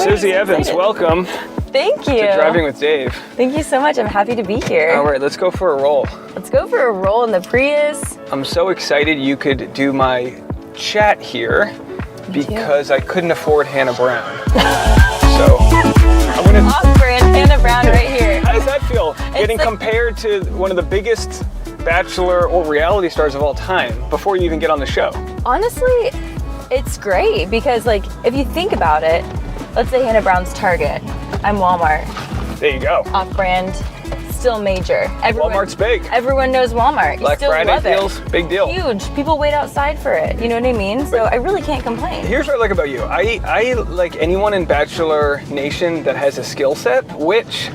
Susie Evans, welcome Thank you. to Driving with Dave. Thank you so much. I'm happy to be here. All right, let's go for a roll. Let's go for a roll in the Prius. I'm so excited you could do my chat here because I couldn't afford Hannah Brown. So I'm gonna Off-brand Hannah Brown right here. How does that feel? Getting like- compared to one of the biggest Bachelor or reality stars of all time before you even get on the show. Honestly, it's great because like if you think about it, let's say Hannah Brown's Target. I'm Walmart. There you go. Off-brand, still major. Walmart's big. Everyone knows Walmart. Black still Friday love deals, it. big deal. Huge. People wait outside for it. You know what I mean? So I really can't complain. Here's what I like about you. I like anyone in Bachelor Nation that has a skill set, which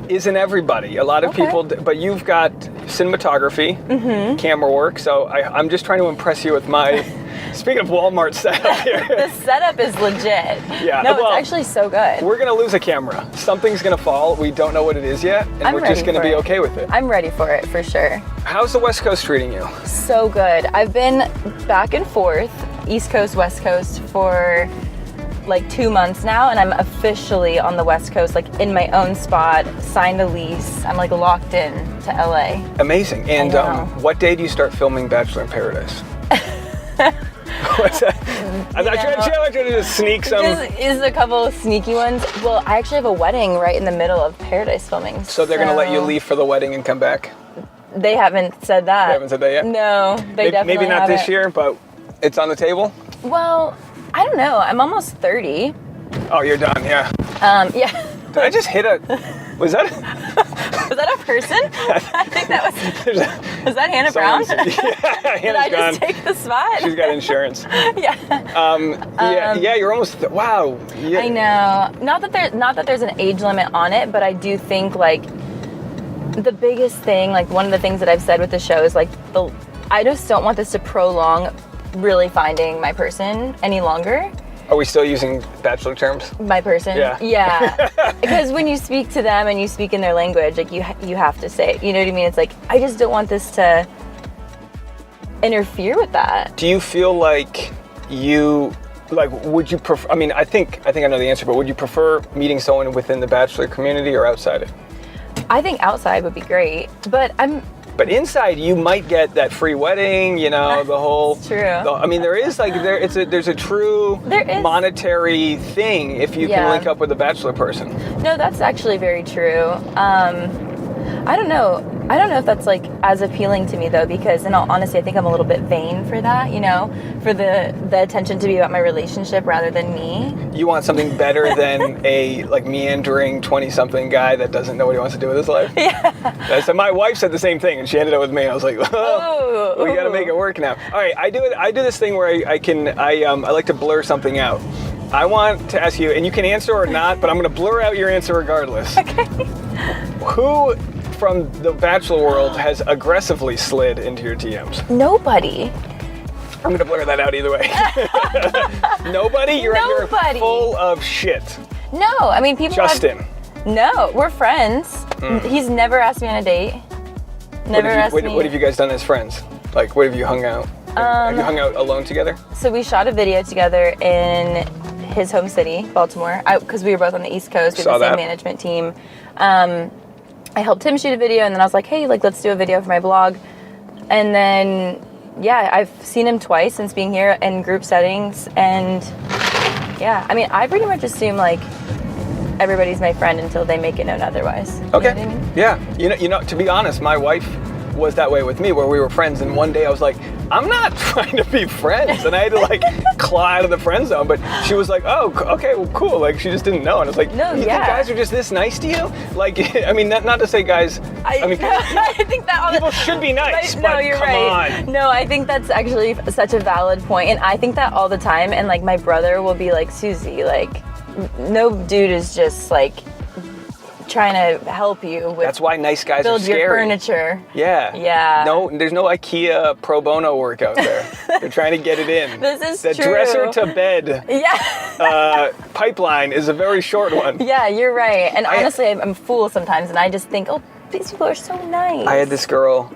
isn't everybody. A lot of people, but you've got cinematography, camera work, so I'm just trying to impress you with my, speaking of Walmart setup here. The setup is legit. Yeah, No, well, it's actually so good. We're gonna lose a camera. Something's gonna fall. We don't know what it is yet, and we're just gonna be okay with it. I'm ready for it, for sure. How's the West Coast treating you? So good. I've been back and forth, East Coast, West Coast, for like 2 months now, and I'm officially on the West Coast, like in my own spot, signed a lease. I'm like locked in to LA. Amazing. And I know. what day do you start filming Bachelor in Paradise? What's that? I tried to just sneak some. Is a couple of sneaky ones. Well, I actually have a wedding right in the middle of Paradise filming. So they're gonna let you leave for the wedding and come back? They haven't said that. They haven't said that yet? No, they definitely Maybe not haven't. this year, but it's on the table? Well, I don't know. I'm almost 30. Oh, you're done, yeah. Yeah. Did I just hit a... Was that... Was that a person? I think that was that Hannah Brown? Yeah, Did Hannah's I gone. just take the spot? She's got insurance. Yeah. Yeah, you're almost... Wow. Yeah. I know. Not that there's an age limit on it, but I do think like the biggest thing, like one of the things that I've said with the show is like I just don't want this to prolong really finding my person any longer. Are we still using Bachelor terms? My person? Yeah. Yeah. Because when you speak to them and you speak in their language, like you have to say, you know what I mean? It's like, I just don't want this to interfere with that. Do you feel like would you prefer, I mean, I think I know the answer, but would you prefer meeting someone within the Bachelor community or outside it? I think outside would be great, but But inside, you might get that free wedding, you know, the whole... It's true. I mean, there's a true monetary thing if you can link up with a Bachelor person. No, that's actually very true. I don't know. I don't know if that's like as appealing to me though, because in all honesty, I think I'm a little bit vain for that, you know, for the attention to be about my relationship rather than me. You want something better than a like meandering 20-something guy that doesn't know what he wants to do with his life? Yeah. So my wife said the same thing, and she ended up with me. I was like, oh, we got to make it work now. All right, I do this thing where I like to blur something out. I want to ask you, and you can answer or not, but I'm going to blur out your answer regardless. Okay. Who from the Bachelor world has aggressively slid into your DMs? Nobody. I'm gonna blur that out either way. Nobody? You're full of shit. No, I mean people. Justin. No, we're friends. He's never asked me on a date. Never asked me. What have you guys done as friends? Like, what have you hung out? Have you hung out alone together? So we shot a video together in his home city, Baltimore, because we were both on the East Coast. We had the same management team. I helped him shoot a video, and then I was like, hey, like, let's do a video for my blog. And then, yeah, I've seen him twice since being here in group settings. And, yeah, I mean, I pretty much assume, like, everybody's my friend until they make it known otherwise. Okay. You know what I mean? Yeah. You know, to be honest, my wife was that way with me, where we were friends, and one day I was like, I'm not trying to be friends, and I had to like claw out of the friend zone, but she was like, oh, okay, well, cool, like she just didn't know, and I was like, no, you think guys are just this nice to you? Like, I mean, not to say guys, I think that people should be nice, but no, you're come right. on. No, I think that's actually such a valid point, and I think that all the time, and like my brother will be like, Susie, like, no dude is just like trying to help you with. That's why nice guys are scary. Build your furniture. Yeah. Yeah. No, there's no IKEA pro bono work out there. They're trying to get it in. This is the true. dresser to bed. Yeah. Pipeline is a very short one. Yeah, you're right. And honestly, I'm a fool sometimes, and I just think, oh, these people are so nice. I had this girl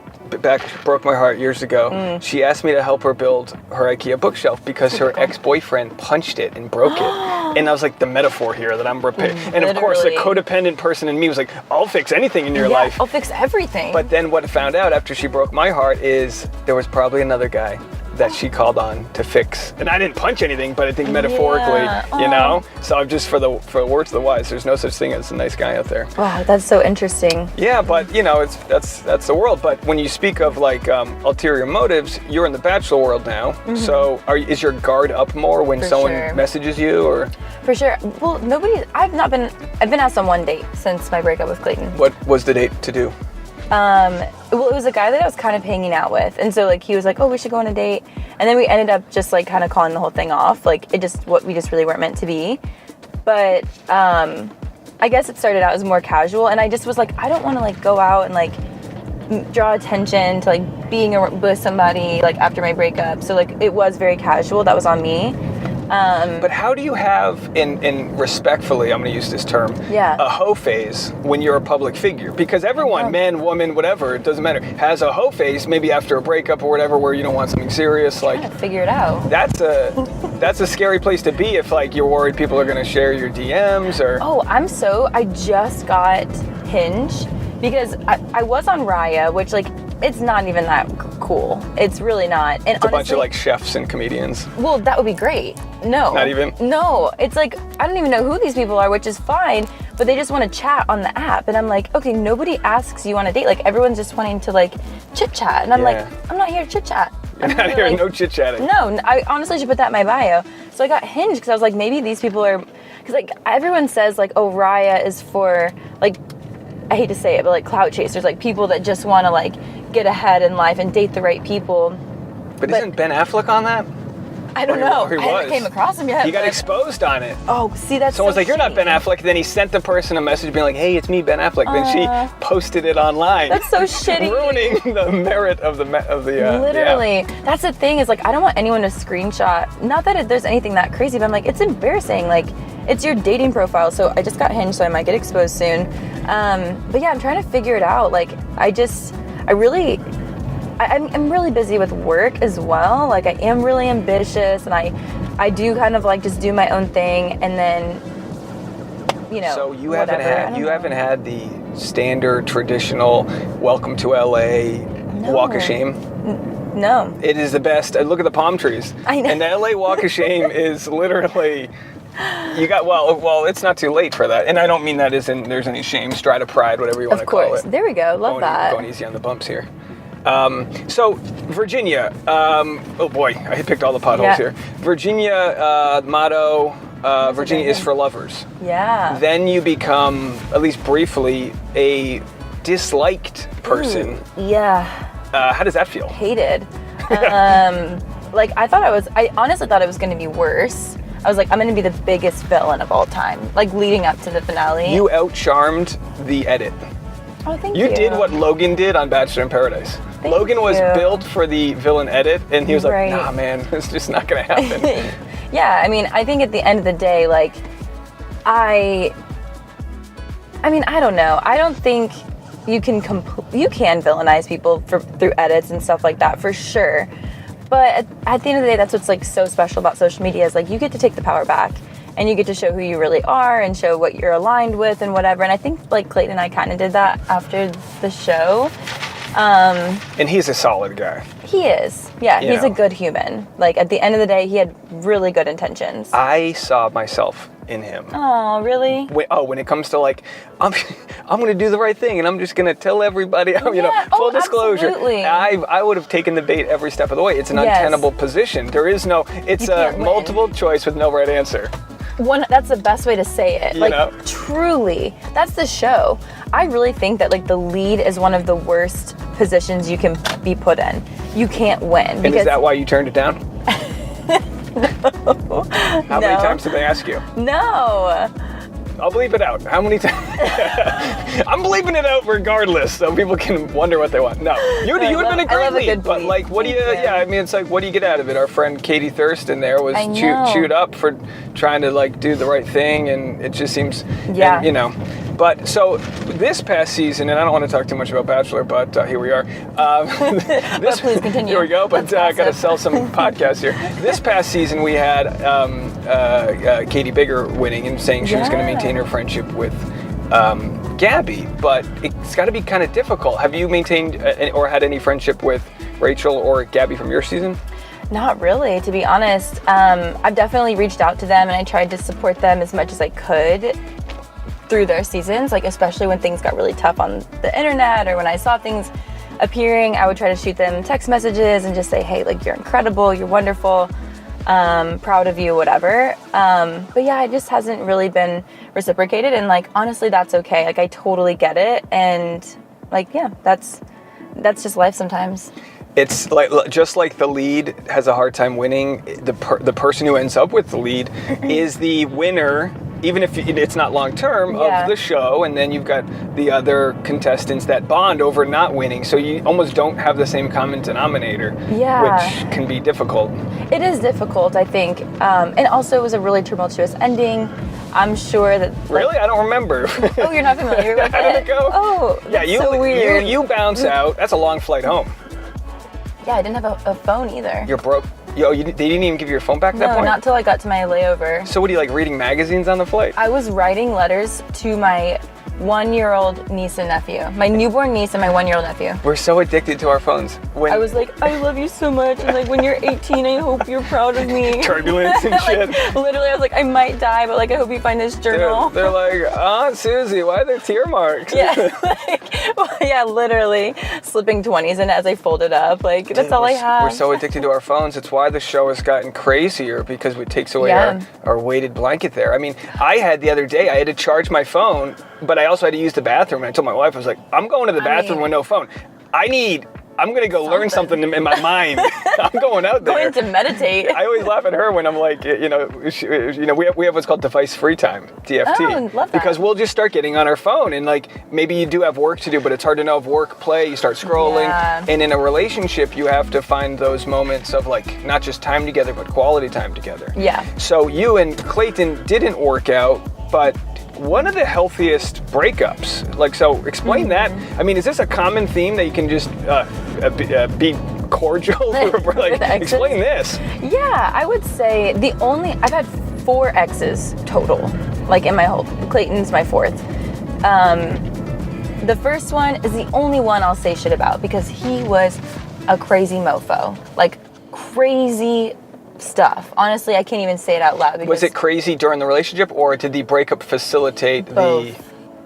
broke my heart years ago. She asked me to help her build her IKEA bookshelf because her ex-boyfriend punched it and broke it. And I was like, the metaphor here that I'm repairing. And of course, the codependent person in me was like, I'll fix anything in your life. I'll fix everything. But then what I found out after she broke my heart is there was probably another guy that she called on to fix. And I didn't punch anything, but I think metaphorically, you know? So I'm just for the words of the wise, there's no such thing as a nice guy out there. Wow, that's so interesting. Yeah, but you know, that's the world. But when you speak of like ulterior motives, you're in the bachelor world now. So is your guard up more when someone messages you, or? For sure. Well, I've been asked on one date since my breakup with Clayton. What was the date to do? Well, it was a guy that I was kind of hanging out with, and so like he was like, oh, we should go on a date, and then we ended up just like kind of calling the whole thing off. Like we just really weren't meant to be. But I guess it started out as more casual, and I just was like, I don't want to like go out and like draw attention to like being with somebody like after my breakup. So like it was very casual. That was on me. But how do you have, in respectfully, I'm going to use this term, a hoe phase when you're a public figure? Because everyone, man, woman, whatever, it doesn't matter, has a hoe phase maybe after a breakup or whatever where you don't want something serious. Like, figure it out. That's a scary place to be if like you're worried people are going to share your DMs or. Oh, I just got Hinge because I was on Raya, which like it's not even that cool. It's really not. And it's honestly, a bunch of like chefs and comedians. Well, that would be great. No. Not even? No. It's like, I don't even know who these people are, which is fine, but they just want to chat on the app. And I'm like, okay, nobody asks you on a date. Like, everyone's just wanting to like chit chat. And I'm like, I'm not here to chit chat. You're not here, like, no chit chatting. No, I honestly should put that in my bio. So I got Hinge because I was like, maybe these people are, because like everyone says like, oh, Raya is for like, I hate to say it, but like clout chasers, like people that just want to like get ahead in life and date the right people. But isn't Ben Affleck on that? I don't know. I haven't came across him yet. He got exposed on it. Oh, see, that's someone's like, you're not Ben Affleck. Then he sent the person a message being like, hey, it's me, Ben Affleck. Then she posted it online. That's so shitty. Ruining the merit of the literally. That's the thing is like, I don't want anyone to screenshot. Not that there's anything that crazy, but I'm like, it's embarrassing. Like, it's your dating profile. So I just got Hinge, so I might get exposed soon. But yeah, I'm trying to figure it out. Like, I'm really busy with work as well. Like I am really ambitious and I do kind of like just do my own thing and then, you know. So you haven't had the standard traditional welcome to LA walk of shame? No. It is the best. Look at the palm trees. I know. And the LA walk of shame is literally, you got, well, it's not too late for that. And I don't mean that there's any shame, stride of pride, whatever you want to call it. Of course. There we go. Love that. Going easy on the bumps here. So Virginia, oh boy, I picked all the potholes here. Virginia, motto, Virginia is for lovers. Yeah. Then you become, at least briefly, a disliked person. Ooh, yeah. How does that feel? Hated. Like I honestly thought it was going to be worse. I was like, I'm going to be the biggest villain of all time, like leading up to the finale. You out-charmed the edit. Oh, thank you. You did what Logan did on Bachelor in Paradise. Logan was built for the villain edit, and he was like, nah, man, it's just not going to happen. Yeah, I mean, I think at the end of the day, like, I mean, I don't know. I don't think you can villainize people through edits and stuff like that, for sure. But at the end of the day, that's what's, like, so special about social media is, like, you get to take the power back. And you get to show who you really are and show what you're aligned with and whatever. And I think like Clayton and I kind of did that after the show. And he's a solid guy. He is. Yeah, he's a good human. Like at the end of the day, he had really good intentions. I saw myself in him. Oh, really? When it comes to like, I'm going to do the right thing and I'm just going to tell everybody, full disclosure. Absolutely. I would have taken the bait every step of the way. It's an untenable position. There is it's a multiple choice with no right answer. That's the best way to say it. Truly, that's the show. I really think that like the lead is one of the worst positions you can be put in. You can't win. And is that why you turned it down? No. How many times did they ask you? No. I'll bleep it out. How many times? I'm bleeping it out regardless, so people can wonder what they want. No, you would have been a great lead, but like, what do you? Yeah, I mean, it's like, what do you get out of it? Our friend Katie Thurston there was chewed up for trying to like do the right thing, and it just seems, yeah. and, you know. But so this past season, and I don't want to talk too much about Bachelor, but here we are. But please continue. Here we go. But I got to sell some podcasts here. This past season, we had Katie Bigger winning and saying she was going to maintain her friendship with Gabby, but it's got to be kind of difficult. Have you maintained or had any friendship with Rachel or Gabby from your season? Not really, to be honest. I've definitely reached out to them and I tried to support them as much as I could through their seasons, like especially when things got really tough on the internet or when I saw things appearing, I would try to shoot them text messages and just say, hey, like, you're incredible, you're wonderful, proud of you, whatever. But yeah, it just hasn't really been reciprocated, and like, honestly, that's okay. Like, I totally get it, and like, yeah, that's just life sometimes. It's like, just like the lead has a hard time winning, the person who ends up with the lead is the winner, even if it's not long term, of the show, and then you've got the other contestants that bond over not winning, so you almost don't have the same common denominator, which can be difficult. It is difficult, I think, and also it was a really tumultuous ending. I'm sure that... Really? I don't remember. Oh, you're not familiar with it? How did it go? Oh, that's so weird. You bounce out. That's a long flight home. Yeah, I didn't have a phone either. You're broke. They didn't even give you your phone back at that point? No, not till I got to my layover. So what, are you like reading magazines on the flight? I was writing letters to my 1-year-old niece and nephew. My newborn niece and my 1-year-old nephew. We're so addicted to our phones. I was like, I love you so much, and like, when you're 18, I hope you're proud of me. Turbulence and shit. Like, literally, I was like, I might die, but like, I hope you find this journal. They're like, Aunt Susie, why are there tear marks? Yeah, yeah, literally slipping 20s in it as I fold it up. Like, that's all I have. We're so addicted to our phones. It's why the show has gotten crazier, because it takes away our weighted blanket there. I mean, I had the other day, I had to charge my phone, but I also had to use the bathroom. And I told my wife, I was like, I'm going to the bathroom with no phone. I'm going to go learn something in my mind. I'm going out there. Going to meditate. I always laugh at her when I'm like, we have what's called device free time, DFT. Oh, love that. Because we'll just start getting on our phone, and like, maybe you do have work to do, but it's hard to know if work, play, you start scrolling. Yeah. And in a relationship, you have to find those moments of like, not just time together, but quality time together. Yeah. So you and Clayton didn't work out, but one of the healthiest breakups. Like, so explain that. I mean, is this a common theme that you can just be cordial? Like, explain this. Yeah, I would say I've had 4 exes total, like in my whole, Clayton's my 4th. The first one is the only one I'll say shit about, because he was a crazy mofo, like crazy stuff. Honestly, I can't even say it out loud. Was it crazy during the relationship, or did the breakup facilitate both?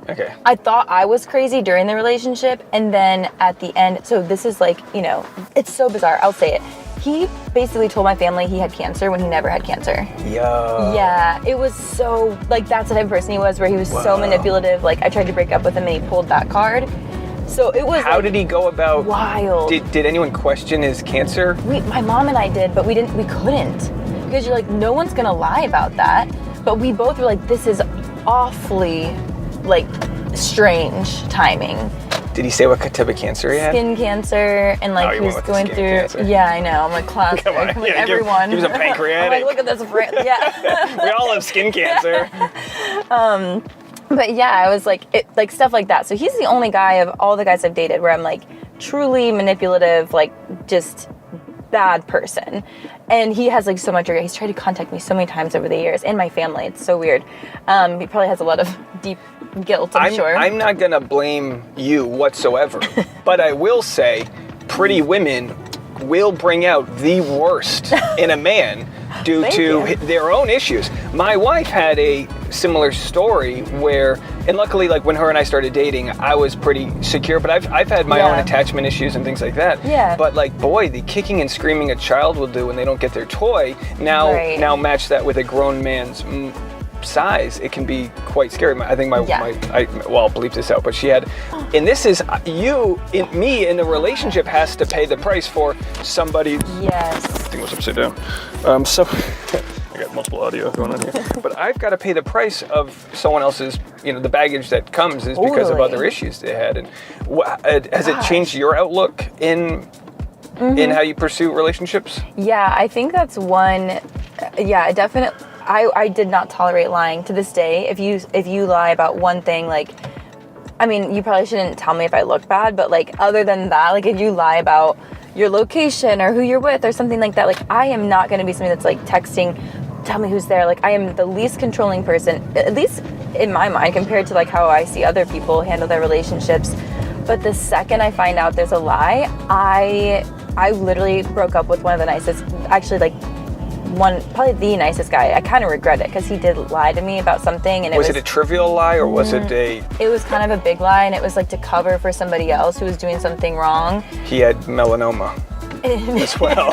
Okay. I thought I was crazy during the relationship, and then at the end, so this is like, it's so bizarre. I'll say it. He basically told my family he had cancer when he never had cancer. Yo. Yeah, it was so, like, that's the type of person he was, where he was so manipulative. Like, I tried to break up with him and he pulled that card. So it was. How did he go about? Wild. Did anyone question his cancer? My mom and I did, but we couldn't, because you're like, no one's gonna lie about that. But we both were like, this is awfully, like, strange timing. Did he say what type of cancer he had? Skin cancer, and like, he was going through. Cancer. Yeah, I know. I'm like, classic. Come on. I'm like, yeah, everyone. Give him some pancreatic. I'm like, look at this. Yeah. We all have skin cancer. But yeah, I was like, like stuff like that. So he's the only guy of all the guys I've dated where I'm like truly manipulative, like just bad person. And he has like so much regret. He's tried to contact me so many times over the years, and my family. It's so weird. He probably has a lot of deep guilt, I'm sure. I'm not gonna blame you whatsoever, but I will say, pretty women will bring out the worst in a man due to their own issues. My wife had a similar story where, and luckily, like, when her and I started dating, I was pretty secure, but I've had my own attachment issues and things like that. Yeah. But like, boy, the kicking and screaming a child will do when they don't get their toy, now match that with a grown man's size, it can be quite scary. I think I'll bleep this out, but she had, and this is me in the relationship has to pay the price for somebody. Yes. I think it was upside down. So I got multiple audio going on here, but I've got to pay the price of someone else's, the baggage that comes is because of other issues they had. And has it changed your outlook in how you pursue relationships? Yeah, I think that's one. Yeah, definitely. I did not tolerate lying. To this day, if you lie about one thing, like, I mean, you probably shouldn't tell me if I look bad, but like, other than that, like, if you lie about your location or who you're with or something like that, like, I am not going to be somebody that's like texting, tell me who's there. Like, I am the least controlling person, at least in my mind, compared to like how I see other people handle their relationships. But the second I find out there's a lie, I literally broke up with one of the nicest, actually, like, probably the nicest guy. I kind of regret it because he did lie to me about something, and was it a trivial lie, or was it a? It was kind of a big lie, and it was like to cover for somebody else who was doing something wrong. He had melanoma as well.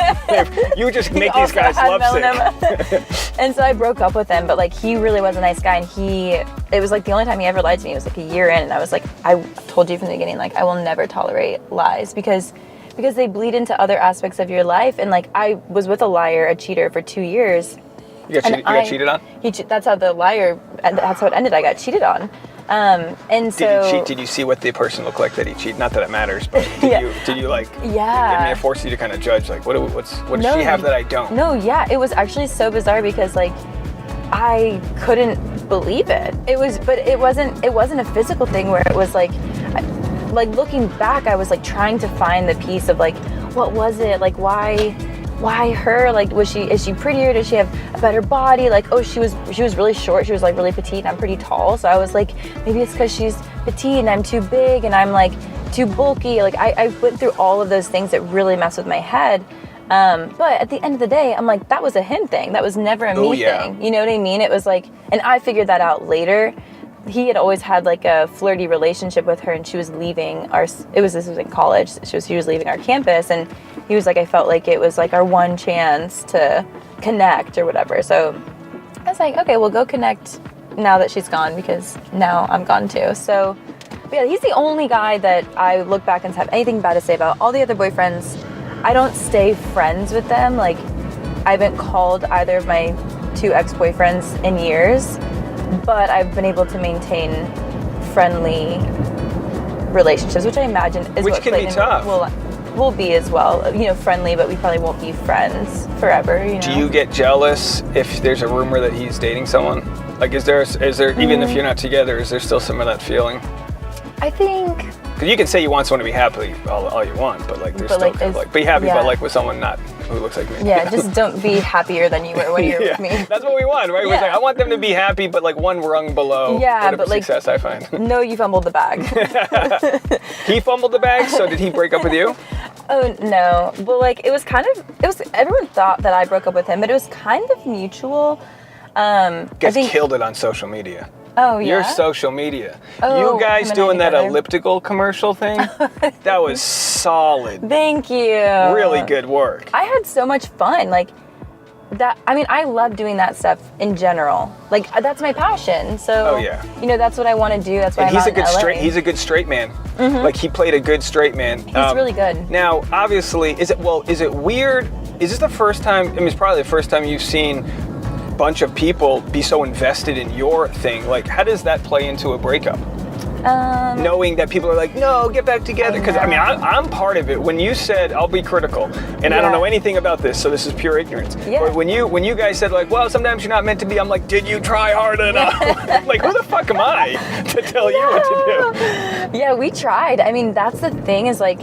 You just make these guys lovesick. And so I broke up with him, but like, he really was a nice guy, and it was like the only time he ever lied to me. It was like a year in, and I was like, I told you from the beginning, like, I will never tolerate lies because they bleed into other aspects of your life. And like, I was with a cheater for 2 years. You got cheated on? That's how that's how it ended. I got cheated on. And so... Did he cheat? Did you see what the person looked like that he cheated? Not that it matters, but did you like... Yeah. Did it force you to kind of judge, like, what does she have that I don't? No, yeah. It was actually so bizarre because like, I couldn't believe it. It wasn't a physical thing where it was like looking back, I was like trying to find the piece of like, what was it? Like, why her? Like, is she prettier? Does she have a better body? Like, oh, she was really short. She was like really petite, and I'm pretty tall. So I was like, maybe it's because she's petite and I'm too big and I'm like too bulky. Like, I went through all of those things that really mess with my head. But at the end of the day, I'm like, that was a him thing. That was never a me thing. You know what I mean? It was like, and I figured that out later. He had always had like a flirty relationship with her, and she was leaving this was in college. She was leaving our campus, and he was like, I felt like it was like our one chance to connect or whatever. So I was like, okay, we'll go connect now that she's gone, because now I'm gone too. So yeah, he's the only guy that I look back and have anything bad to say about. All the other boyfriends, I don't stay friends with them. Like, I haven't called either of my 2 ex-boyfriends in years, but I've been able to maintain friendly relationships, which I imagine is which what can be tough. Will be as well. You know, friendly, but we probably won't be friends forever. You know? Do you get jealous if there's a rumor that he's dating someone? Like, is there even if you're not together, is there still some of that feeling? I think. Because you can say you want someone to be happy all you want, but like, there's still kind of like, be happy, but like with someone not who looks like me. Yeah, just don't be happier than you were when you're with me. That's what we want, right? Yeah. It's like, I want them to be happy, but like one rung below whatever success I find. No, you fumbled the bag. He fumbled the bag, so did he break up with you? Oh, no. Well, like, everyone thought that I broke up with him, but it was kind of mutual. Guys killed it on social media. Oh, yeah? Your social media. Oh, you guys doing that elliptical commercial thing, that was solid. Thank you. Really good work. I had so much fun. Like, that, I mean, I love doing that stuff in general. Like, that's my passion. So, you know, that's what I want to do. That's why I'm out in LA. He's a good straight man. Mm-hmm. Like, he played a good straight man. He's really good. Now, obviously, is it weird? Is this the first time, I mean, it's probably the first time you've seen bunch of people be so invested in your thing. Like, how does that play into a breakup? Knowing that people are like, no, get back together. Because I mean, I'm part of it. When you said, I'll be critical, and I don't know anything about this, so this is pure ignorance. Yeah. But when you guys said like, well, sometimes you're not meant to be, I'm like, did you try hard enough? Like, who the fuck am I to tell you what to do? Yeah, we tried. I mean, that's the thing, is like,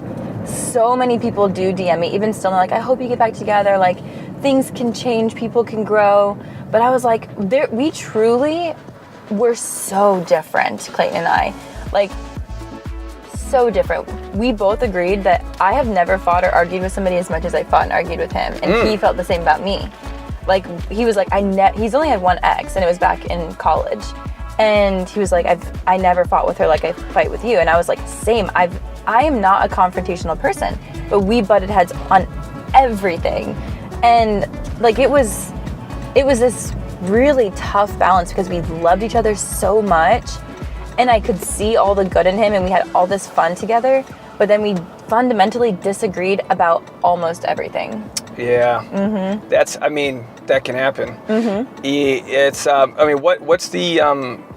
so many people do DM me, even still, like, I hope you get back together. Like, things can change, people can grow. But I was like, we truly were so different, Clayton and I. Like, so different. We both agreed that I have never fought or argued with somebody as much as I fought and argued with him. And he felt the same about me. Like, he was like, he's only had one ex, and it was back in college. And he was like, I never fought with her like I fight with you. And I was like, same. I am not a confrontational person. But we butted heads on everything. And like, it was this really tough balance because we loved each other so much, and I could see all the good in him, and we had all this fun together, but then we fundamentally disagreed about almost everything. Yeah. Mm-hmm. I mean, that can happen. Mm-hmm. It's, I mean, what's the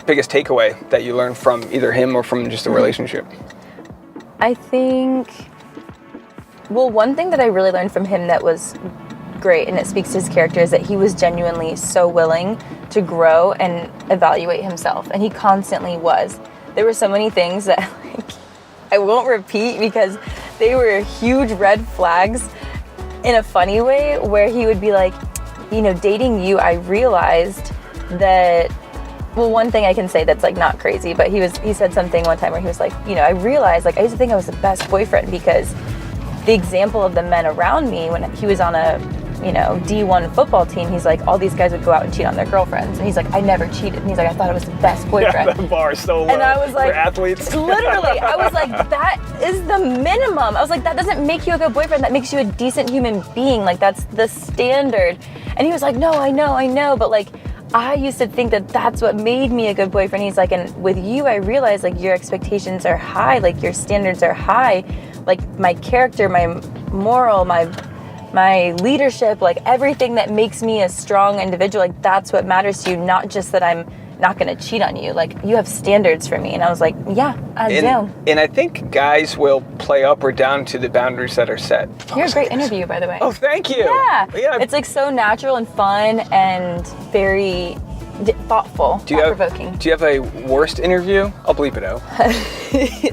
biggest takeaway that you learned from either him or from just the relationship? I think, well, one thing that I really learned from him that was great, and it speaks to his character, is that he was genuinely so willing to grow and evaluate himself, and he constantly was. There were so many things that like, I won't repeat because they were huge red flags in a funny way, where he would be like, dating you, I realized that, well, one thing I can say that's like not crazy, but he said something one time where he was like, I realized, like, I used to think I was the best boyfriend because the example of the men around me, when he was on a, D1 football team, he's like, all these guys would go out and cheat on their girlfriends. And he's like, I never cheated. And he's like, I thought I was the best boyfriend. Yeah, the bar is so low. And I was like, for athletes. Literally, I was like, that is the minimum. I was like, that doesn't make you a good boyfriend. That makes you a decent human being. Like, that's the standard. And he was like, no, I know. But like, I used to think that that's what made me a good boyfriend. He's like, and with you, I realized like your expectations are high, like your standards are high, like my character, my moral, my leadership, like everything that makes me a strong individual, like that's what matters to you, not just that I'm not going to cheat on you. Like, you have standards for me. And I was like, yeah, I do. And I think guys will play up or down to the boundaries that are set. You're a great interview, by the way. Oh, thank you. Yeah. It's like so natural and fun and very thoughtful, thought-provoking. Do you have a worst interview? I'll bleep it out.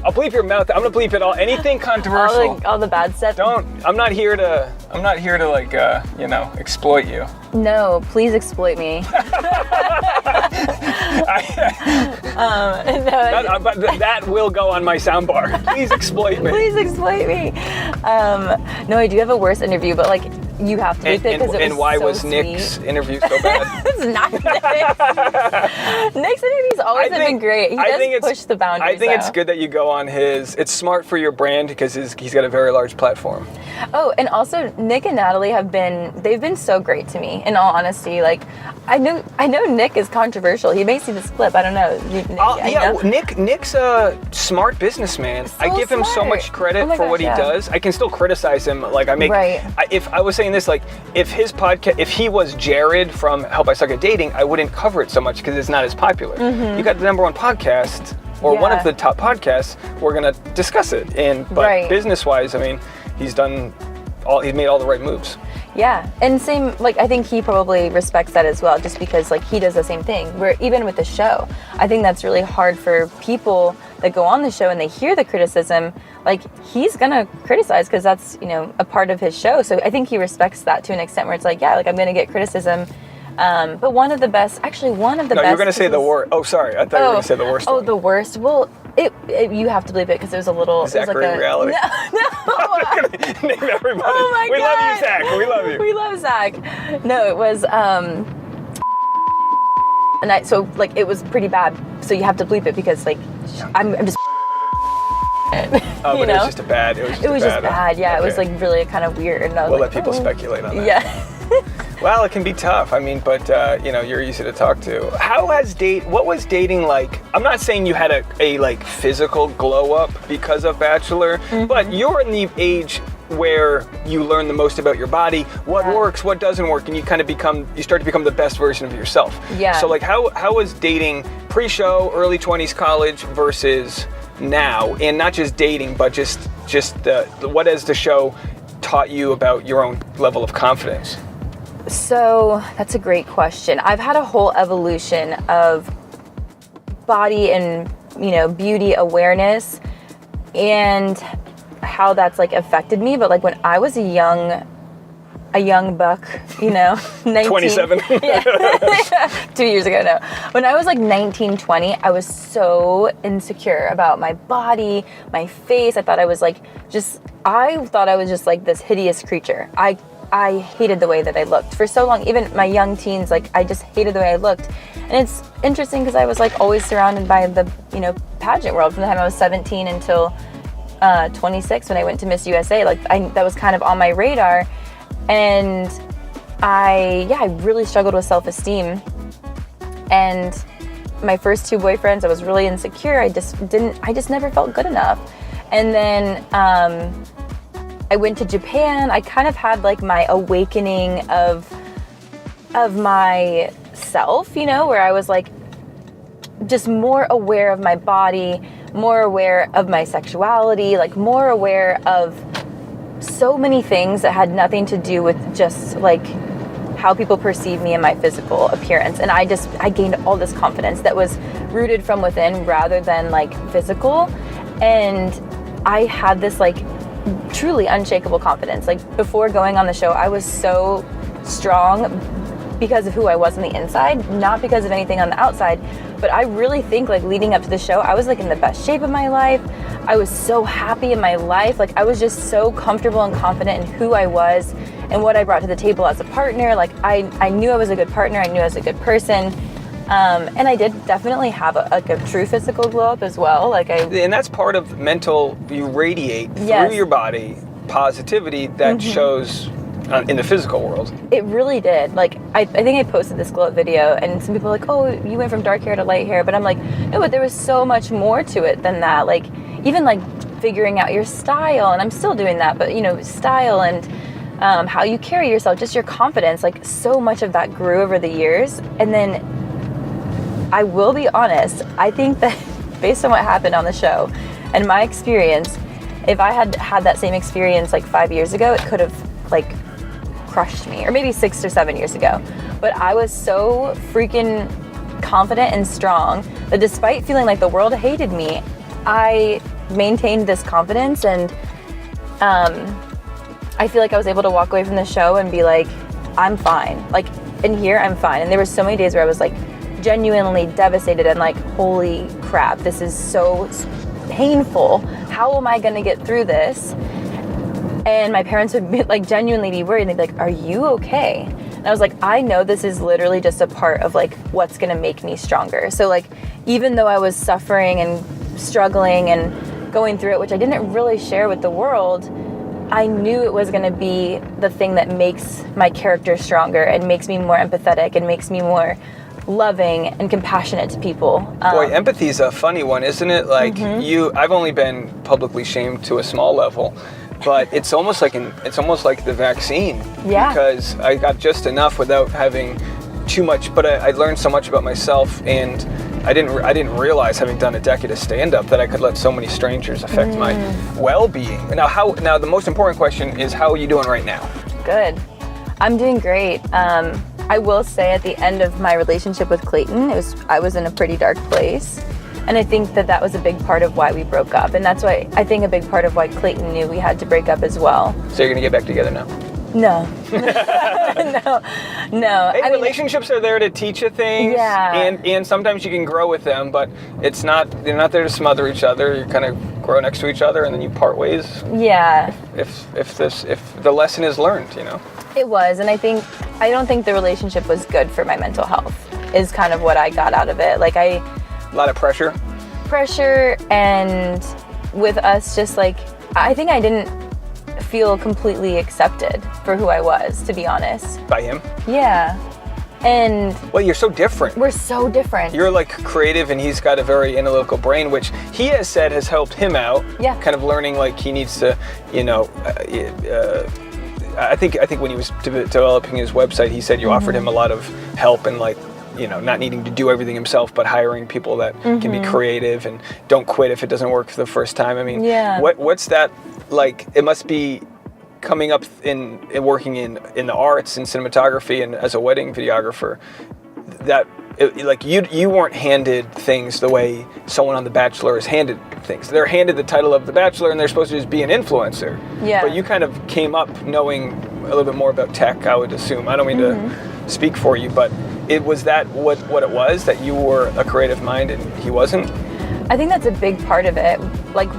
I'll bleep your mouth. I'm gonna bleep it all. Anything controversial. All the bad stuff. I'm not here to like exploit you. No, please exploit me. But that will go on my soundbar. Please exploit me. Please exploit me. No, I do have a worse interview, but like, you have to bleep it because it was and why so was Nick's sweet. interview so bad? It's not Nick's interviews always have been great. He does push the boundaries. I think it's good that you go on his. It's smart for your brand because he's got a very large platform. Oh, and also Nick and Natalie they've been so great to me. In all honesty, like I know Nick is controversial. He may see this clip. I don't know. Nick's a smart businessman. So I give him so much credit for what he does. I can still criticize him. Like if I was saying this, like if his podcast, if he was Jared from Help I Suck at Dating, I wouldn't cover it so much because it's not as popular. Mm-hmm. You got the #1 podcast or one of the top podcasts. We're gonna discuss it. But business-wise, I mean, he's made all the right moves. Yeah, and same, like, I think he probably respects that as well, just because, like, he does the same thing. Where even with the show, I think that's really hard for people that go on the show and they hear the criticism, like, he's gonna criticize because that's, a part of his show. So I think he respects that to an extent where it's like, yeah, like, I'm gonna get criticism. But one of the best. No, you're gonna say the worst. Oh, sorry, I thought you were gonna say the worst. Oh, the worst. Well, you have to believe it because it was a little. Zachary reality. No. I'm not gonna name everybody. Oh my God. We love you, Zach. We love you. We love Zach. No, it was so like it was pretty bad. So you have to bleep it because like I'm just. Oh, but it was just a bad. It was just bad. Yeah, okay. It was like really kind of weird. And we'll let people speculate on that. Yeah. Well, it can be tough. I mean, but you're easy to talk to. What was dating like? I'm not saying you had a like physical glow up because of Bachelor, mm-hmm. but you're in the age where you learn the most about your body, what works, what doesn't work, and you start to become the best version of yourself. Yeah. So like, how was dating pre-show, early 20s, college versus now, and not just dating, but just what has the show taught you about your own level of confidence? So that's a great question. I've had a whole evolution of body and, beauty awareness and how that's like affected me. But like when I was a young buck, 19. 27. Yeah. 2 years ago, no. When I was like 19, 20, I was so insecure about my body, my face. I thought I was just like this hideous creature. I hated the way that I looked for so long. Even my young teens, like I just hated the way I looked. And it's interesting because I was like always surrounded by the, pageant world from the time I was 17 until 26 when I went to Miss USA. Like that was kind of on my radar. And I really struggled with self-esteem. And my first 2 boyfriends, I was really insecure. I just never felt good enough. And then, I went to Japan. I kind of had like my awakening of myself, where I was like just more aware of my body, more aware of my sexuality, like more aware of so many things that had nothing to do with just like how people perceive me and my physical appearance. And I gained all this confidence that was rooted from within rather than like physical. And I had this like truly unshakable confidence. Like before going on the show, I was so strong because of who I was on the inside, not because of anything on the outside. But I really think like leading up to the show, I was like in the best shape of my life. I was so happy in my life. Like I was just so comfortable and confident in who I was and what I brought to the table as a partner. Like I knew I was a good partner. I knew I was a good person. And I did definitely have a true physical glow up as well. And that's part of mental, you radiate through your body positivity that shows in the physical world. It really did. Like, I think I posted this glow up video and some people are like, oh, you went from dark hair to light hair. But I'm like, no, but there was so much more to it than that. Like, even like figuring out your style, and I'm still doing that, but you know, style and how you carry yourself, just your confidence, like so much of that grew over the years. And then I will be honest, I think that based on what happened on the show and my experience, if I had had that same experience like 5 years ago, it could have like crushed me, or maybe 6 or 7 years ago. But I was so freaking confident and strong that despite feeling like the world hated me, I maintained this confidence, and I feel like I was able to walk away from the show and be like, I'm fine. Like in here, I'm fine. And there were so many days where I was like genuinely devastated and like, holy crap, this is so painful. How am I gonna get through this? And my parents would be, like genuinely be worried. They'd be like, are you okay? And I was like, I know this is literally just a part of like what's gonna make me stronger. So like, even though I was suffering and struggling and going through it, which I didn't really share with the world, I knew it was gonna be the thing that makes my character stronger and makes me more empathetic and makes me more loving and compassionate to people. Boy, empathy is a funny one, isn't it? Like I've only been publicly shamed to a small level, but it's almost like the vaccine. Yeah. Because I got just enough without having too much, but I learned so much about myself, and I didn't realize, having done a decade of stand-up, that I could let so many strangers affect my well-being. Now the most important question is, how are you doing right now? Good. I'm doing great. I will say at the end of my relationship with Clayton, I was in a pretty dark place. And I think that was a big part of why we broke up. And that's why I think a big part of why Clayton knew we had to break up as well. So you're going to get back together now? No. No. Hey, relationships are there to teach you things. Yeah. And sometimes you can grow with them, but they're not there to smother each other. You kind of grow next to each other and then you part ways. Yeah. If the lesson is learned, you know. It was, and I don't think the relationship was good for my mental health, is kind of what I got out of it. Like a lot of pressure, and with us just like, I think I didn't feel completely accepted for who I was, to be honest. By him? Yeah. And well, you're so different. We're so different. You're like creative, and he's got a very analytical brain, which he has said has helped him out. Yeah. Kind of learning like he needs to, you know, I think when he was developing his website, he said you offered him a lot of help and like, you know, not needing to do everything himself, but hiring people that can be creative and don't quit if it doesn't work for the first time. I mean, what's that like? It must be coming up in working in the arts and cinematography and as a wedding videographer, that like you weren't handed things the way someone on The Bachelor is handed things. They're handed the title of The Bachelor and they're supposed to just be an influencer. Yeah. But you kind of came up knowing a little bit more about tech, I would assume. I don't mean to speak for you, but was that what it was, that you were a creative mind and he wasn't? I think that's a big part of it. Like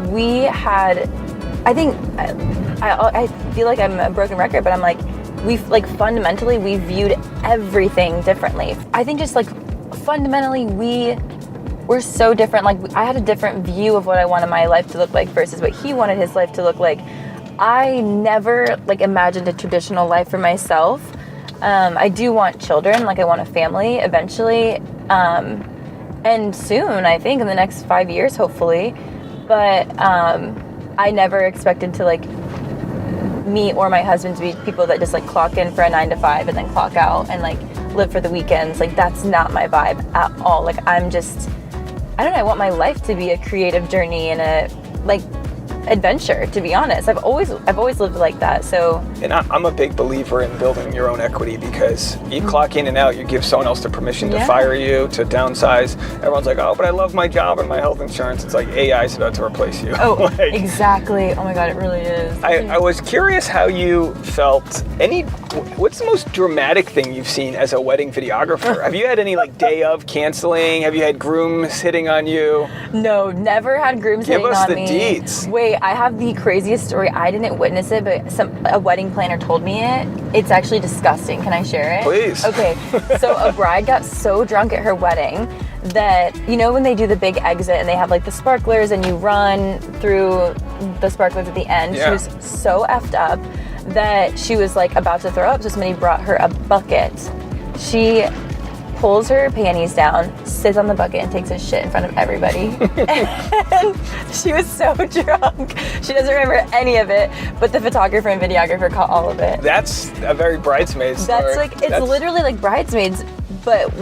I feel like I'm a broken record, but I'm like, fundamentally we viewed everything differently. I think just like fundamentally we're so different. Like I had a different view of what I wanted my life to look like versus what he wanted his life to look like. I never like imagined a traditional life for myself. I do want children, like I want a family eventually, and soon, I think in the next 5 years, hopefully. But I never expected to like me or my husband to be people that just like clock in for a 9 to 5 and then clock out and like live for the weekends. Like that's not my vibe at all. Like I want my life to be a creative journey and adventure, to be honest. I've always lived like that. So, and I'm a big believer in building your own equity, because you clock in and out, you give someone else the permission to fire you, to downsize. Everyone's like, oh, but I love my job and my health insurance. It's like AI is about to replace you. Oh, like, exactly. Oh my God, it really is. I was curious how you felt. What's the most dramatic thing you've seen as a wedding videographer? Have you had any like day of canceling? Have you had grooms hitting on you? No, never had grooms hitting on me. Give us the deets. Wait, I have the craziest story. I didn't witness it, but a wedding planner told me it. It's actually disgusting. Can I share it? Please. Okay, so a bride got so drunk at her wedding that, you know when they do the big exit and they have like the sparklers and you run through the sparklers at the end? Yeah. She was so effed up that she was like about to throw up, so somebody brought her a bucket. She pulls her panties down, sits on the bucket, and takes a shit in front of everybody. And she was so drunk. She doesn't remember any of it, but the photographer and videographer caught all of it. That's a very Bridesmaids story. That's like, it's literally like Bridesmaids, but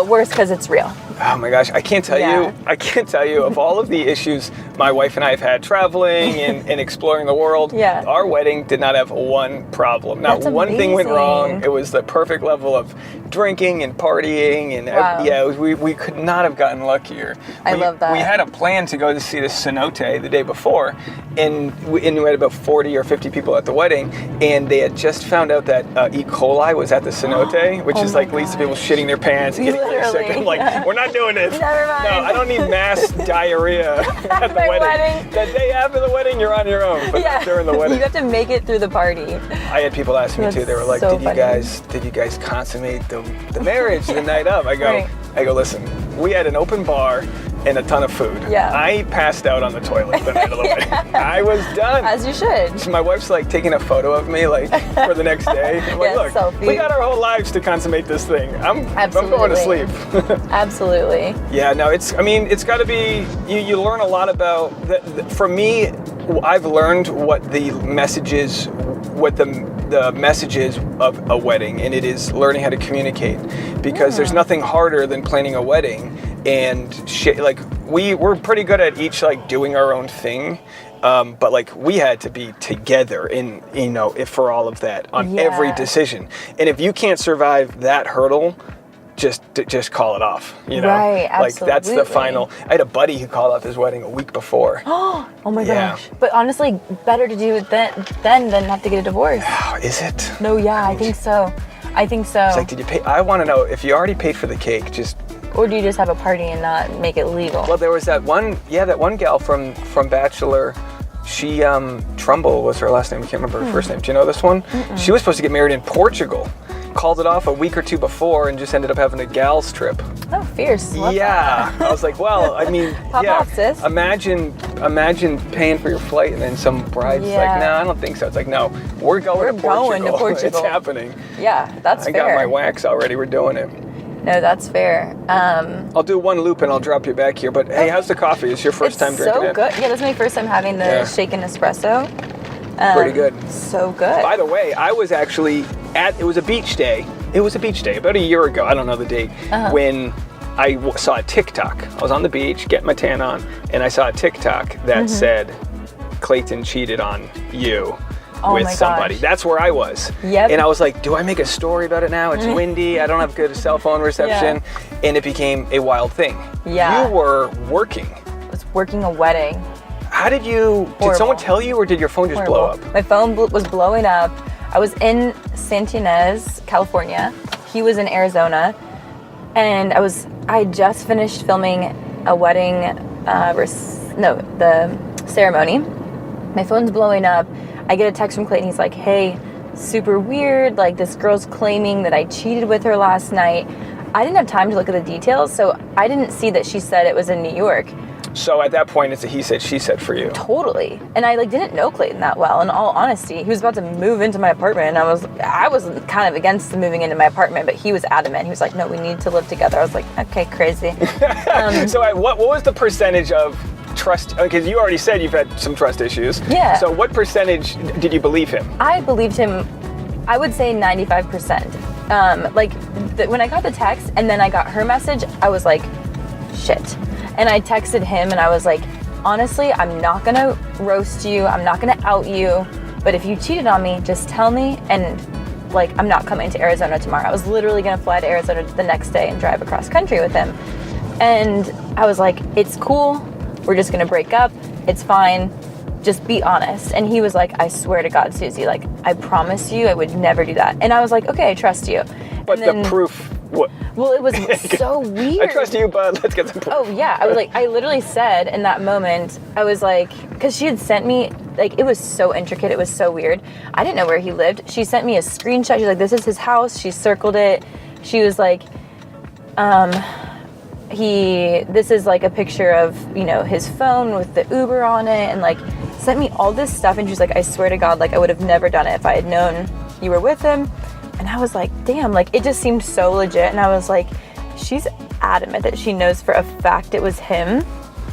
worse because it's real. Oh my gosh, I can't tell you of all of the issues my wife and I have had traveling and exploring the world. Yeah. Our wedding did not have one problem. Not That's one thing went amazing. wrong. It was the perfect level of drinking and partying, and Wow. we could not have gotten luckier. I love that. We had a plan to go to see the cenote the day before, and we had about 40 or 50 people at the wedding, and they had just found out that E. coli was at the cenote, which is like leads to people shitting their pants and getting really sick. I'm like, we're not doing this. Never mind. No, I don't need mass diarrhea at the wedding. The day after the wedding, you're on your own, but not during the wedding. You have to make it through the party. I had people ask me too. They were like, so "Did you guys consummate the marriage the night of?" I go, "Listen, we had an open bar and a ton of food. Yeah. I passed out on the toilet the night of the wedding. I was done." As you should. So my wife's like taking a photo of me like for the next day. I'm like, look, selfie. we got our whole lives to consummate this thing. I'm going to sleep. Absolutely. Yeah, no, it's got to be, you learn a lot about, for me, I've learned what the message is, what the message is of a wedding, and it is learning how to communicate, because there's nothing harder than planning a wedding, and like we're pretty good at each like doing our own thing. But like we had to be together in, if for all of that on every decision. And if you can't survive that hurdle, just call it off, Right, absolutely. Like that's the final. I had a buddy who called off his wedding a week before. Oh my gosh. But honestly, better to do it then than have to get a divorce. Oh, is it? No, yeah, I think so. It's like, did you pay? I want to know if you already paid for the cake, or do you just have a party and not make it legal? Well, there was that one gal from Bachelor. She, Trumbull was her last name. I can't remember her first name. Do you know this one? Mm-mm. She was supposed to get married in Portugal. Called it off a week or two before and just ended up having a gal's trip. Oh, fierce. Love that. I was like, well, I mean, Pop off, sis. Imagine paying for your flight and then some bride's like, no, I don't think so. It's like, no, we're going to Portugal. It's happening. Yeah, that's fair. I got my wax already. We're doing it. No, that's fair. I'll do one loop and I'll drop you back here. But hey, how's the coffee? It's your first time drinking it. It's so good. Yeah, this is my first time having the shaken espresso. Pretty good. So good. By the way, I was actually it was a beach day. It was a beach day about a year ago. I don't know the date. When I saw a TikTok. I was on the beach, getting my tan on, and I saw a TikTok that said, Clayton cheated on you. With somebody. Gosh. That's where I was. Yep. And I was like, do I make a story about it now? It's windy. I don't have good cell phone reception. And it became a wild thing. Yeah. You were working. I was working a wedding. How did someone tell you, or did your phone just blow up? My phone was blowing up. I was in Santa Ynez, California. He was in Arizona. And I had just finished filming a wedding, the ceremony. My phone's blowing up. I get a text from Clayton. He's like, hey, super weird. Like, this girl's claiming that I cheated with her last night. I didn't have time to look at the details, so I didn't see that she said it was in New York. So at that point, it's a he said, she said for you. Totally. And I didn't know Clayton that well, in all honesty. He was about to move into my apartment, and I was kind of against the moving into my apartment, but he was adamant. He was like, no, we need to live together. I was like, okay, crazy. So what was the percentage of trust? Because you already said you've had some trust issues. Yeah. So what percentage did you believe him? I believed him, I would say 95%. When I got the text and then I got her message, I was like, shit. And I texted him and I was like, honestly, I'm not gonna roast you. I'm not gonna out you. But if you cheated on me, just tell me, and like, I'm not coming to Arizona tomorrow. I was literally gonna fly to Arizona the next day and drive across country with him. And I was like, it's cool. We're just gonna break up. It's fine. Just be honest. And he was like, I swear to God, Susie, like, I promise you I would never do that. And I was like, okay, I trust you. But then, the proof, what? Well, it was so weird. I trust you, but let's get the proof. Oh, yeah. I was like, I literally said in that moment, I was like, because she had sent me, like, it was so intricate. It was so weird. I didn't know where he lived. She sent me a screenshot. She's like, this is his house. She circled it. She was like, this is like a picture of, you know, his phone with the Uber on it, and like sent me all this stuff. And she's like, I swear to God, like, I would have never done it if I had known you were with him. And I was like, damn, like, it just seemed so legit. And I was like, she's adamant that she knows for a fact it was him.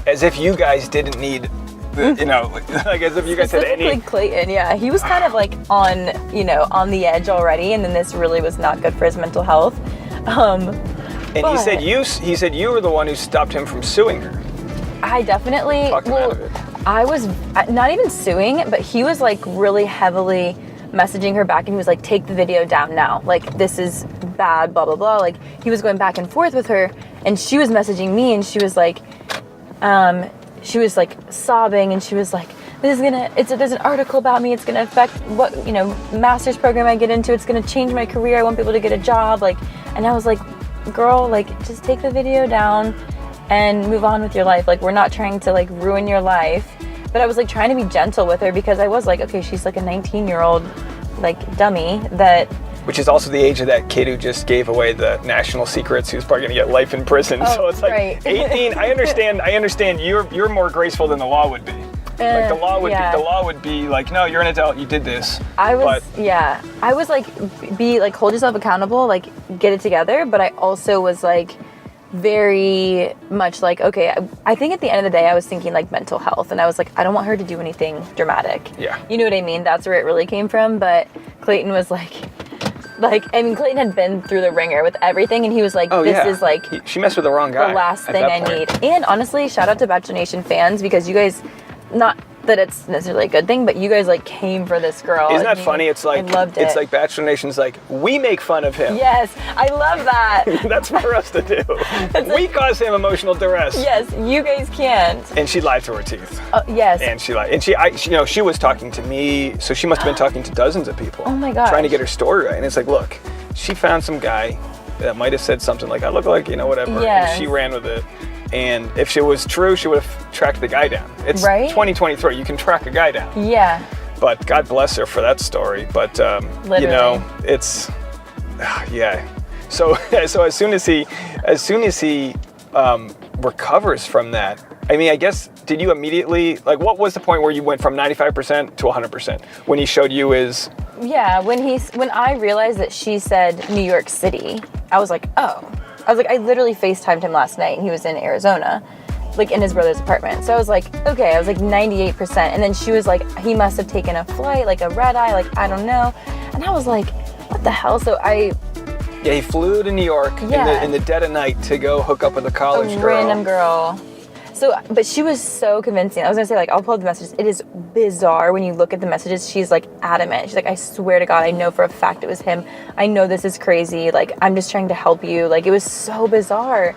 As if you guys didn't need, you know, like as if you guys had any. Clayton, yeah. He was kind of like on, you know, on the edge already. And then this really was not good for his mental health. And he said you were the one who stopped him from suing her. I definitely, I was not even suing, but he was like really heavily messaging her back, and he was like, take the video down now. Like, this is bad, blah, blah, blah. Like, he was going back and forth with her, and she was messaging me, and she was like sobbing, and she was like, there's an article about me. It's going to affect what, you know, master's program I get into. It's going to change my career. I won't be able to get a job. Like, and I was like, girl, like, just take the video down and move on with your life. Like, we're not trying to like ruin your life. But I was like trying to be gentle with her, because I was like, okay, she's like a 19-year-old like dummy that. Which is also the age of that kid who just gave away the national secrets, who's probably gonna get life in prison. So it's like, right. 18. I understand. You're more graceful than the law would be. Like the law would be like, no, you're an adult, you did this. I was like, hold yourself accountable, like, get it together. But I also was like very much like, okay, I think at the end of the day I was thinking like mental health, and I was like, I don't want her to do anything dramatic. Yeah. You know what I mean? That's where it really came from. But Clayton was like, I mean, Clayton had been through the ringer with everything, and he was like, is like, she messed with the wrong guy. The last thing I need. And honestly, shout out to Bachelor Nation fans, because you guys, not that it's necessarily a good thing, but you guys like came for this girl. Isn't that funny? It's like, I loved it. It's like Bachelor Nation's like, we make fun of him. Yes, I love that. That's for us to do. We cause him emotional duress. Yes, you guys can't. And she lied through her teeth. Yes. And she lied. And she was talking to me, so she must have been talking to dozens of people. Oh my gosh. Trying to get her story right. And it's like, look, she found some guy that might have said something like, I look like, you know, whatever. Yes. And she ran with it. And if it was true, she would have tracked the guy down. It's right? 2023. You can track a guy down. Yeah. But God bless her for that story. But, you know, it's, yeah. So as soon as he recovers from that, I mean, I guess, did you immediately, like, what was the point where you went from 95% to 100% when he showed you his? Yeah, when I realized that she said New York City, I was like, oh. I literally FaceTimed him last night, and he was in Arizona, like in his brother's apartment. So I was like, okay, I was like 98%. And then she was like, he must have taken a flight, like a red eye, like, I don't know. And I was like, what the hell? So yeah, he flew to New York in the dead of night to go hook up with a college girl. Random girl. So, but she was so convincing. I was gonna say, like, I'll pull up the messages. It is bizarre when you look at the messages. She's like adamant. She's like, I swear to God, I know for a fact it was him. I know this is crazy. Like, I'm just trying to help you. Like, it was so bizarre.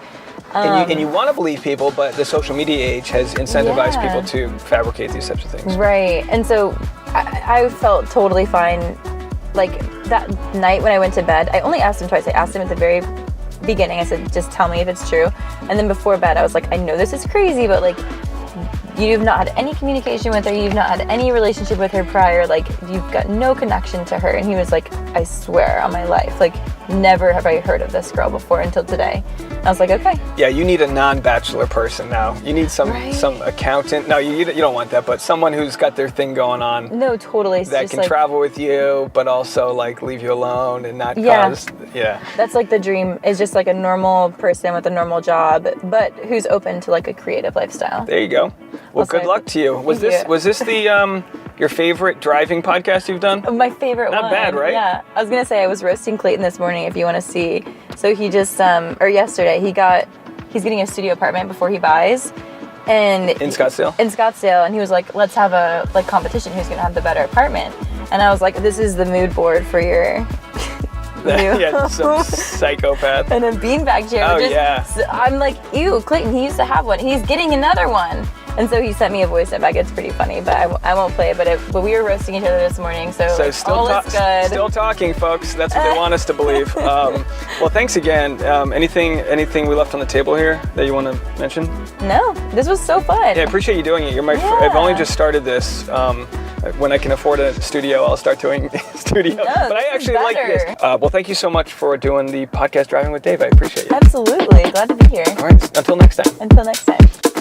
And you want to believe people, but the social media age has incentivized people to fabricate these types of things. Right. And so I felt totally fine. Like, that night when I went to bed, I only asked him twice. I asked him at the very beginning. I said, just tell me if it's true. And then before bed, I was like, I know this is crazy, but like, you've not had any communication with her. You've not had any relationship with her prior. Like, you've got no connection to her. And he was like, I swear on my life, like, never have I heard of this girl before until today. I was like, okay. Yeah, you need a non-bachelor person now. You need some accountant. No, you don't want that, but someone who's got their thing going on. No, totally. That can travel with you, but also like leave you alone and not cause. Yeah. That's like the dream, is just like a normal person with a normal job, but who's open to like a creative lifestyle. There you go. Well, good luck to you. Was this the your favorite driving podcast you've done? My favorite one. Not bad, right? Yeah. I was gonna say, I was roasting Clayton this morning, if you want to see. So he just or yesterday he's getting a studio apartment before he buys, And in Scottsdale? In Scottsdale, and he was like, let's have a like competition, who's gonna have the better apartment. And I was like, this is the mood board for your yeah, some psychopath. And a beanbag chair. Oh, yeah. So I'm like, ew, Clayton, he used to have one. He's getting another one. And so he sent me a voice note back. It's pretty funny, but I won't play it. But we were roasting each other this morning, so still all is good. Still talking, folks. That's what they want us to believe. Well, thanks again. Anything we left on the table here that you want to mention? No, this was so fun. Yeah, I appreciate you doing it. You're my. I've only just started this. When I can afford a studio, I'll start doing studio. No, but I actually like this. Well, thank you so much for doing the podcast Driving with Dave. I appreciate you. Absolutely. Glad to be here. All right. Until next time. Until next time.